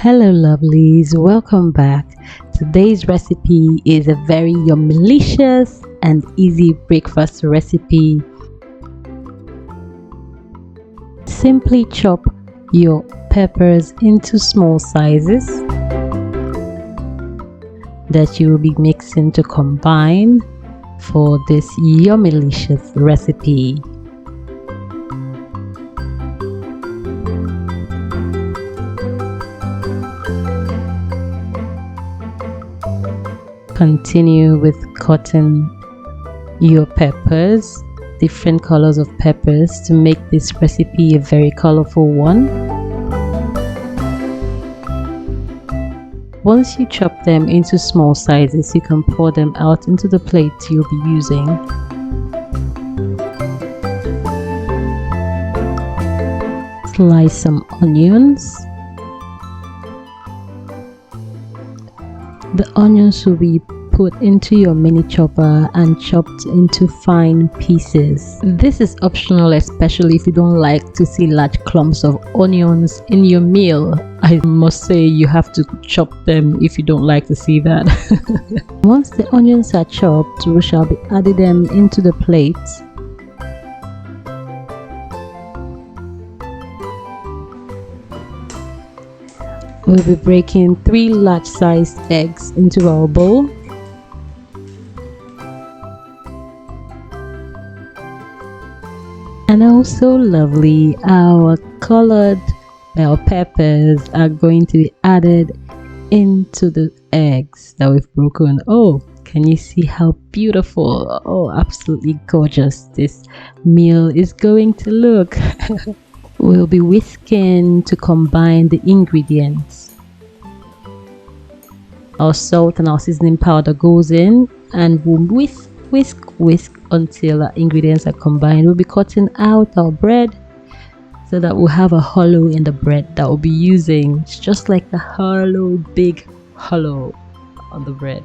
Hello lovelies, welcome back. Today's recipe is a very yummilicious and easy breakfast recipe. Simply chop your peppers into small sizes that you will be mixing to combine for this yummilicious recipe. Continue with cutting your peppers, different colors of peppers, to make this recipe a very colorful one. Once you chop them into small sizes, you can pour them out into the plate you'll be using. Slice some onions. The onions will be put into your mini chopper and chopped into fine pieces. This is optional, especially if you don't like to see large clumps of onions in your meal. I must say you have to chop them if you don't like to see that. Once the onions are chopped, we shall be adding them into the plate. We'll be breaking 3 large-sized eggs into our bowl. And also lovely, our colored bell peppers are going to be added into the eggs that we've broken. Oh, can you see how beautiful, oh, absolutely gorgeous this meal is going to look. We'll be whisking to combine the ingredients. Our salt and our seasoning powder goes in, and we'll whisk until our ingredients are combined. We'll be cutting out our bread so that we'll have a hollow in the bread that we'll be using. It's just like the hollow, big hollow on the bread.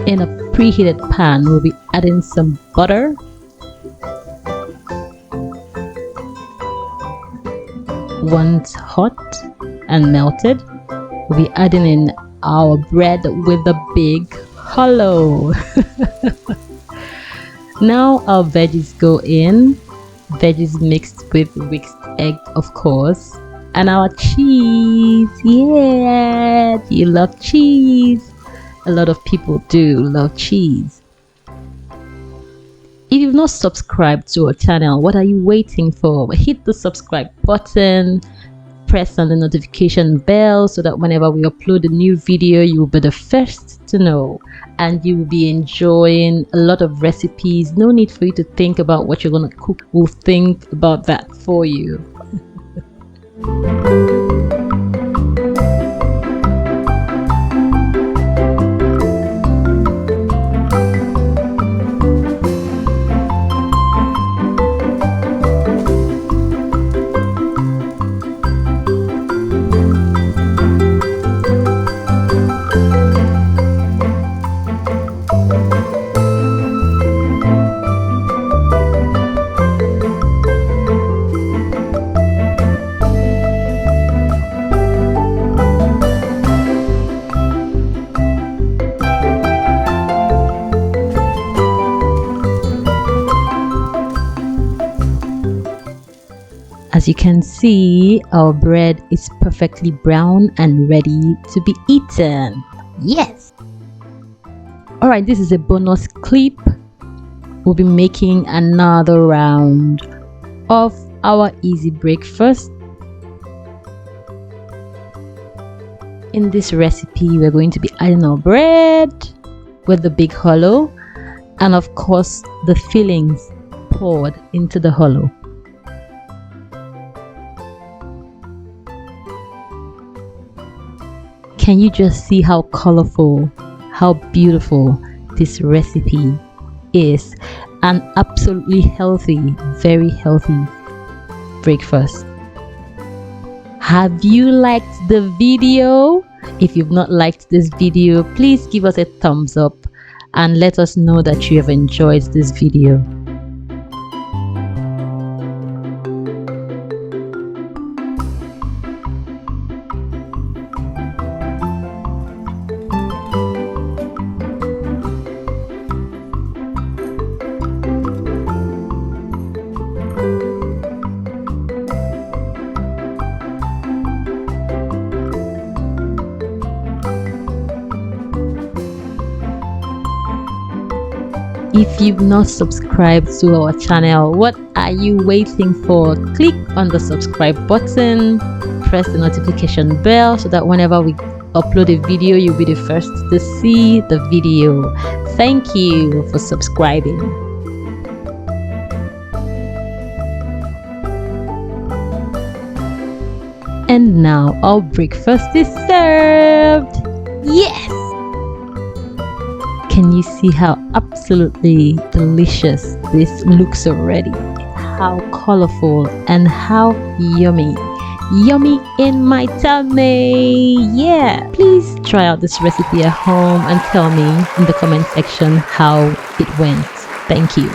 In a preheated pan, we'll be adding some butter, once hot and melted, we'll be adding in our bread with a big hollow. Now our veggies go in, veggies mixed with whisked egg, of course, and our cheese. Yeah, do you love cheese? A lot of people do love cheese. If you've not subscribed to our channel, what are you waiting for? Hit the subscribe button, press on the notification bell so that whenever we upload a new video, you will be the first to know, and you will be enjoying a lot of recipes. No need for you to think about what you're gonna cook. We'll think about that for you. As you can see, our bread is perfectly brown and ready to be eaten. Yes! Alright, this is a bonus clip. we'll be making another round of our easy breakfast. In this recipe, we're going to be adding our bread with the big hollow, and of course the fillings poured into the hollow. Can you just see how colorful, how beautiful this recipe is? An absolutely healthy, very healthy breakfast. Have you liked the video? If you've not liked this video, please give us a thumbs up and let us know that you have enjoyed this video. If you've not subscribed to our channel, what are you waiting for? Click on the subscribe button, press the notification bell so that whenever we upload a video, you'll be the first to see the video. Thank you for subscribing. And now our breakfast is served. Yes! Can you see how absolutely delicious this looks already? How colorful and how yummy. Yummy in my tummy. Yeah. Please try out this recipe at home and tell me in the comment section how it went. Thank you.